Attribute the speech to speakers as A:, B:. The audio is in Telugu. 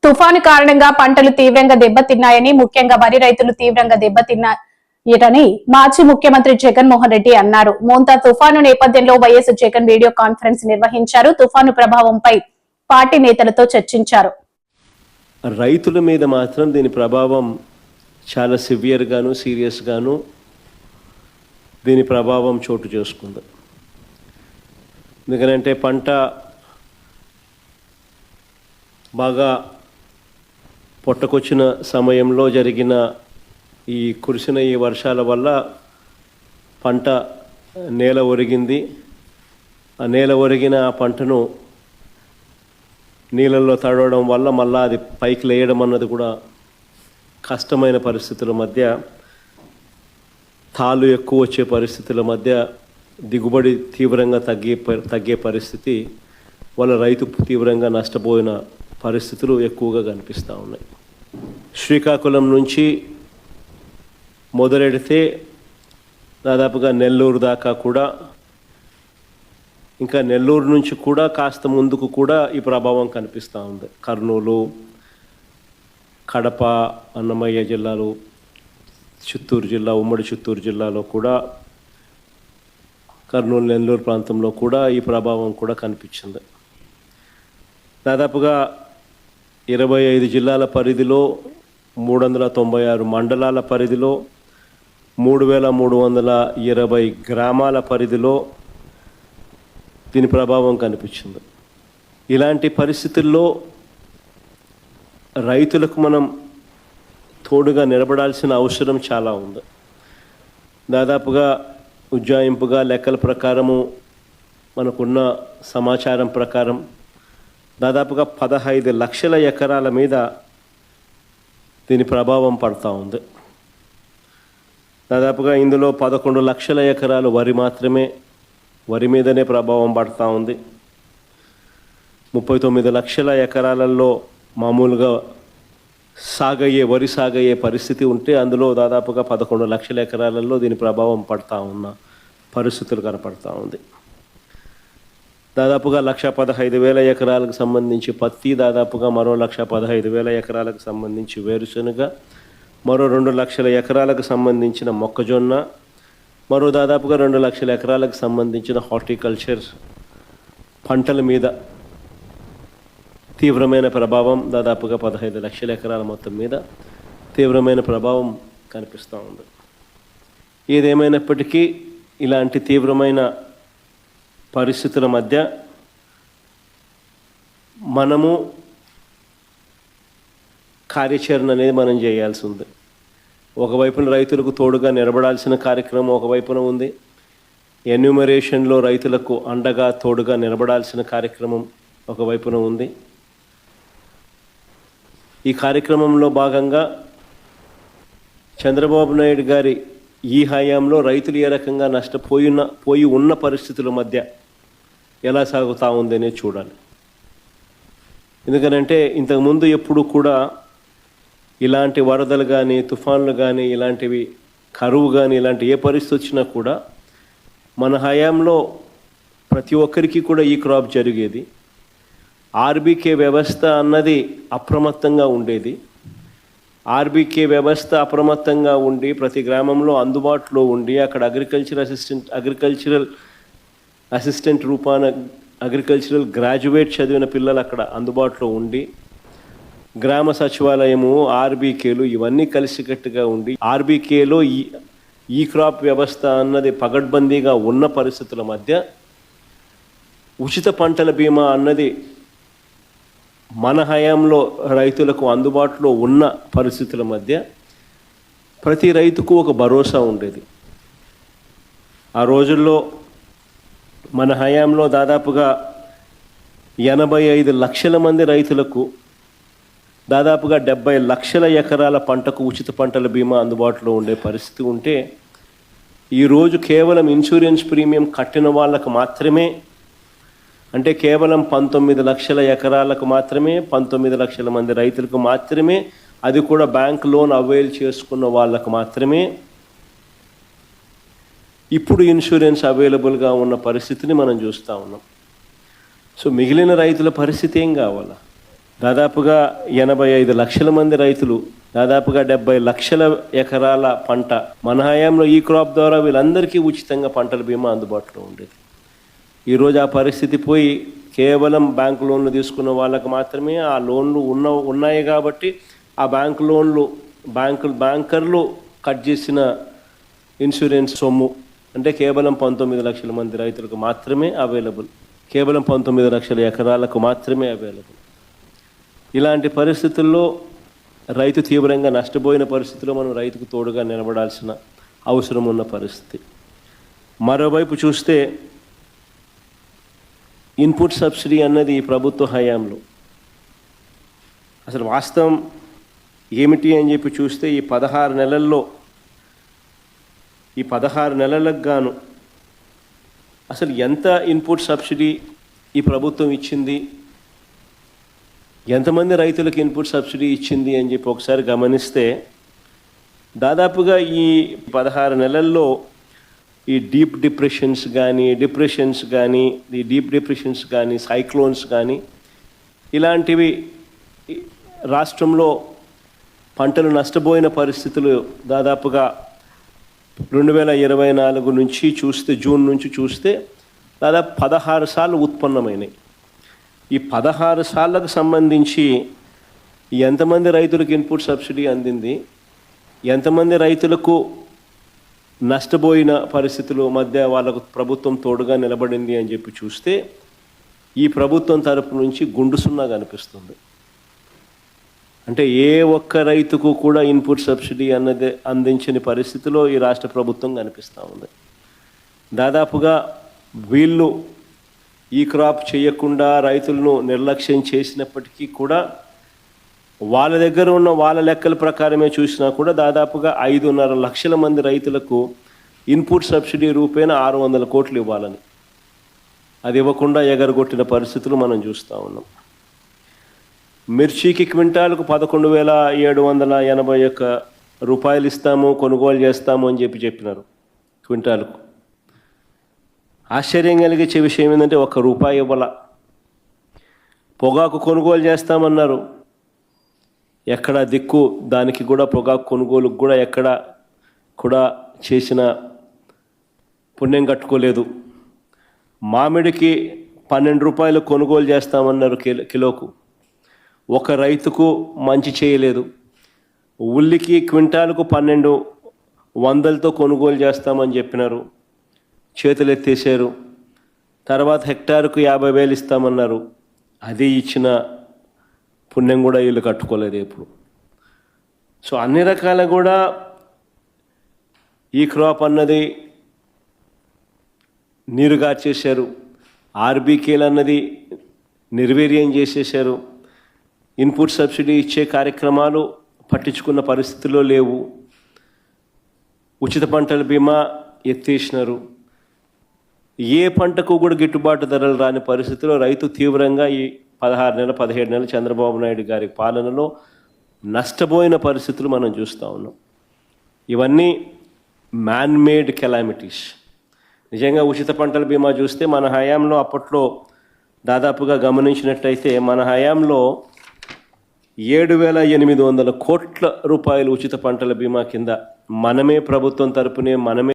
A: తుఫాను కారణంగా పంటలు తీవ్రంగా దెబ్బతిన్నాయని, ముఖ్యంగా వరి రైతులు తీవ్రంగా దెబ్బతిన్నాయని మాజీ ముఖ్యమంత్రి జగన్మోహన్ రెడ్డి అన్నారు. మోంతా తుఫాను నేపథ్యంలో వైఎస్ జగన్ వీడియో కాన్ఫరెన్స్ నిర్వహించారు. తుఫాను ప్రభావంపై పార్టీ నేతలతో చర్చించారు.
B: రైతుల మీద మాత్రం దీని ప్రభావం చాలా సివియర్ గాను, సీరియస్ గాను దీని ప్రభావం చోటు చేసుకుంది. ఎందుకంటే పంట బాగా పొట్టకొచ్చిన సమయంలో జరిగిన కురిసిన ఈ వర్షాల వల్ల పంట నేల ఒరిగింది. ఆ నేల ఒరిగిన ఆ పంటను నీళ్ళల్లో తడవడం వల్ల మళ్ళీ అది పైకి లేయడం అన్నది కూడా కష్టమైన పరిస్థితుల మధ్య, తాళ్ళు ఎక్కువ వచ్చే పరిస్థితుల మధ్య దిగుబడి తీవ్రంగా తగ్గే పరిస్థితి వల్ల రైతు తీవ్రంగా నష్టపోయిన పరిస్థితులు ఎక్కువగా కనిపిస్తూ ఉన్నాయి. శ్రీకాకుళం నుంచి మొదలెడితే దాదాపుగా నెల్లూరు దాకా కూడా, ఇంకా నెల్లూరు నుంచి కూడా కాస్త ముందుకు కూడా ఈ ప్రభావం కనిపిస్తూ ఉంది. కర్నూలు, కడప, అన్నమయ్య జిల్లాలు, చిత్తూరు జిల్లా, ఉమ్మడి చిత్తూరు జిల్లాలో కూడా, కర్నూలు, నెల్లూరు ప్రాంతంలో కూడా ఈ ప్రభావం కూడా కనిపించింది. దాదాపుగా 25 జిల్లాల పరిధిలో, 396 మండలాల పరిధిలో, 3320 గ్రామాల పరిధిలో దీని ప్రభావం కనిపించింది. ఇలాంటి పరిస్థితుల్లో రైతులకు మనం తోడుగా నిలబడాల్సిన అవసరం చాలా ఉంది. దాదాపుగా ఉజ్జాయింపుగా లెక్కల ప్రకారము, మనకున్న సమాచారం ప్రకారం దాదాపుగా 15 లక్షల ఎకరాల మీద దీని ప్రభావం పడుతూ ఉంది. దాదాపుగా ఇందులో 11 లక్షల ఎకరాలు వరి మీదనే ప్రభావం పడుతూ ఉంది. 39 లక్షల ఎకరాలలో మామూలుగా వరి సాగయ్యే పరిస్థితి ఉంటే, అందులో దాదాపుగా 11 లక్షల ఎకరాలలో దీని ప్రభావం పడుతూ ఉన్న పరిస్థితులు కనపడుతూ ఉంది. దాదాపుగా 1,15,000 ఎకరాలకు సంబంధించి పత్తి, దాదాపుగా మరో 1,15,000 ఎకరాలకు సంబంధించి వేరుశనగ, మరో 2 లక్షల ఎకరాలకు సంబంధించిన మొక్కజొన్న, మరో దాదాపుగా 2 లక్షల ఎకరాలకు సంబంధించిన హార్టికల్చర్ పంటల మీద తీవ్రమైన ప్రభావం, దాదాపుగా 15 లక్షల ఎకరాల మొత్తం మీద తీవ్రమైన ప్రభావం కనిపిస్తూ ఉంది. ఏదేమైనప్పటికీ ఇలాంటి తీవ్రమైన పరిస్థితుల మధ్య మనము కార్యాచరణ అనేది మనం చేయాల్సి ఉంది. ఒకవైపున రైతులకు తోడుగా నిలబడాల్సిన కార్యక్రమం ఒకవైపున ఉంది. ఎన్యూమరేషన్లో రైతులకు అండగా తోడుగా నిలబడాల్సిన కార్యక్రమం ఒకవైపున ఉంది. ఈ కార్యక్రమంలో భాగంగా చంద్రబాబు నాయుడు గారి ఈ హయాంలో రైతులు ఏ రకంగా పోయి ఉన్న పరిస్థితుల మధ్య ఎలా సాగుతూ ఉందనే చూడాలి. ఎందుకనంటే ఇంతకుముందు ఎప్పుడు కూడా ఇలాంటి వరదలు కానీ, తుఫాన్లు కానీ, ఇలాంటివి కరువు కానీ, ఇలాంటి ఏ పరిస్థితి వచ్చినా కూడా మన హయాంలో ప్రతి ఒక్కరికి కూడా ఈ క్రాప్ జరిగేది. ఆర్బీకే వ్యవస్థ అన్నది అప్రమత్తంగా ఉండేది. ఆర్బీకే వ్యవస్థ అప్రమత్తంగా ఉండి ప్రతి గ్రామంలో అందుబాటులో ఉండి, అక్కడ అగ్రికల్చరల్ అసిస్టెంట్ రూపాన అగ్రికల్చరల్ గ్రాడ్యుయేట్ చదివిన పిల్లలు అక్కడ అందుబాటులో ఉండి, గ్రామ సచివాలయము, ఆర్బీకేలు ఇవన్నీ కలిసికట్టుగా ఉండి, ఆర్బీకేలో ఈ క్రాప్ వ్యవస్థ అన్నది పగడ్బందీగా ఉన్న పరిస్థితుల మధ్య ఉచిత పంటల బీమా అన్నది మన హయాంలో రైతులకు అందుబాటులో ఉన్న పరిస్థితుల మధ్య ప్రతి రైతుకు ఒక భరోసా ఉండేది. ఆ రోజుల్లో మన హయాంలో దాదాపుగా 85 లక్షల మంది రైతులకు దాదాపుగా 70 లక్షల ఎకరాల పంటకు ఉచిత పంటల బీమా అందుబాటులో ఉండే పరిస్థితి ఉంటే, ఈరోజు కేవలం ఇన్సూరెన్స్ ప్రీమియం కట్టిన వాళ్ళకు మాత్రమే, అంటే కేవలం 19 లక్షల ఎకరాలకు మాత్రమే, 19 లక్షల మంది రైతులకు మాత్రమే, అది కూడా బ్యాంక్ లోన్ అవైల్ చేసుకున్న వాళ్ళకు మాత్రమే ఇప్పుడు ఇన్సూరెన్స్ అవైలబుల్గా ఉన్న పరిస్థితిని మనం చూస్తూ ఉన్నాం. సో మిగిలిన రైతుల పరిస్థితి ఏం కావాలా? దాదాపుగా 85 లక్షల మంది రైతులు, దాదాపుగా 70 లక్షల ఎకరాల పంట మన హయాంలో ఈ క్రాప్ ద్వారా వీళ్ళందరికీ ఉచితంగా పంటల బీమా అందుబాటులో ఉండేది. ఈరోజు ఆ పరిస్థితి పోయి కేవలం బ్యాంకు లోన్లు తీసుకున్న వాళ్ళకి మాత్రమే ఆ లోన్లు ఉన్నాయి కాబట్టి ఆ బ్యాంకు లోన్లు బ్యాంకర్లు కట్ చేసిన ఇన్సూరెన్స్ సొమ్ము అంటే కేవలం 19 లక్షల మంది రైతులకు మాత్రమే అవైలబుల్, కేవలం 19 లక్షల ఎకరాలకు మాత్రమే అవైలబుల్. ఇలాంటి పరిస్థితుల్లో రైతు తీవ్రంగా నష్టపోయిన పరిస్థితిలో మనం రైతుకు తోడుగా నిలబడాల్సిన అవసరం ఉన్న పరిస్థితి. మరోవైపు చూస్తే ఇన్పుట్ సబ్సిడీ అన్నది ఈ ప్రభుత్వ హయాంలో అసలు వాస్తవం ఏమిటి అని చెప్పి చూస్తే ఈ 16 నెలలకు గాను అసలు ఎంత ఇన్పుట్ సబ్సిడీ ఈ ప్రభుత్వం ఇచ్చింది, ఎంతమంది రైతులకు ఇన్పుట్ సబ్సిడీ ఇచ్చింది అని చెప్పి ఒకసారి గమనిస్తే దాదాపుగా ఈ 16 నెలల్లో ఈ డీప్ డిప్రెషన్స్ కానీ సైక్లోన్స్ కానీ ఇలాంటివి రాష్ట్రంలో పంటలు నష్టపోయిన పరిస్థితులు దాదాపుగా 2024 నుంచి చూస్తే జూన్ నుంచి చూస్తే దాదాపు 16 సార్లు ఉత్పన్నమైనాయి. ఈ 16 సార్లకు సంబంధించి ఎంతమంది రైతులకు ఇన్పుట్ సబ్సిడీ అందింది, ఎంతమంది రైతులకు నష్టపోయిన పరిస్థితుల మధ్య వాళ్ళకు ప్రభుత్వం తోడుగా నిలబడింది అని చెప్పి చూస్తే ఈ ప్రభుత్వం తరపు నుంచి గుండు సున్నా కనిపిస్తుంది. అంటే ఏ ఒక్క రైతుకు కూడా ఇన్పుట్ సబ్సిడీ అన్నది అందించని పరిస్థితిలో ఈ రాష్ట్ర ప్రభుత్వం కనిపిస్తూ ఉంది. దాదాపుగా వీళ్ళు ఈ క్రాప్ చేయకుండా రైతులను నిర్లక్ష్యం చేసినప్పటికీ కూడా వాళ్ళ దగ్గర ఉన్న వాళ్ళ లెక్కల ప్రకారమే చూసినా కూడా దాదాపుగా 5.5 లక్షల మంది రైతులకు ఇన్పుట్ సబ్సిడీ రూపేణా 600 కోట్లు ఇవ్వాలని అది ఇవ్వకుండా ఎగరగొట్టిన పరిస్థితులు మనం చూస్తూ ఉన్నాం. మిర్చికి క్వింటాలకు 11,781 రూపాయలు ఇస్తాము, కొనుగోలు చేస్తాము అని చెప్పినారు క్వింటాలకు. ఆశ్చర్యం కలిగించే విషయం ఏంటంటే ₹1 ఇవ్వాల. పొగాకు కొనుగోలు చేస్తామన్నారు, ఎక్కడ దిక్కు దానికి కూడా పొగాకు కొనుగోలుకు కూడా ఎక్కడ కూడా చేసిన పుణ్యం కట్టుకోలేదు. మామిడికి ₹12 కొనుగోలు చేస్తామన్నారు కిలోకు, ఒక రైతుకు మంచి చేయలేదు. ఉల్లికి క్వింటాలకు 1200తో కొనుగోలు చేస్తామని చెప్పినారు, చేతులు ఎత్తేసారు. తర్వాత హెక్టారుకు 50,000 ఇస్తామన్నారు, అది ఇచ్చిన పుణ్యం కూడా వీళ్ళు కట్టుకోలేదు ఎప్పుడు. సో అన్ని రకాల కూడా ఈ క్రాప్ అన్నది నీరుగార్చేశారు, ఆర్బీకేలు అన్నది నిర్వీర్యం చేసేశారు. ఇన్పుట్ సబ్సిడీ ఇచ్చే కార్యక్రమాలు పట్టించుకున్న పరిస్థితుల్లో లేవు. ఉచిత పంటల బీమా ఎత్తేసినారు. ఏ పంటకు కూడా గిట్టుబాటు ధరలు రాని పరిస్థితిలో రైతు తీవ్రంగా ఈ 17 నెలలు చంద్రబాబు నాయుడు గారి పాలనలో నష్టపోయిన పరిస్థితులు మనం చూస్తూ ఉన్నాం. ఇవన్నీ మ్యాన్మేడ్ కెలామిటీస్. నిజంగా ఉచిత పంటల బీమా చూస్తే మన హయాంలో అప్పట్లో దాదాపుగా గమనించినట్టయితే మన హయాంలో 7,800 కోట్ల రూపాయలు ఉచిత పంటల బీమా కింద మనమే ప్రభుత్వం తరపునే మనమే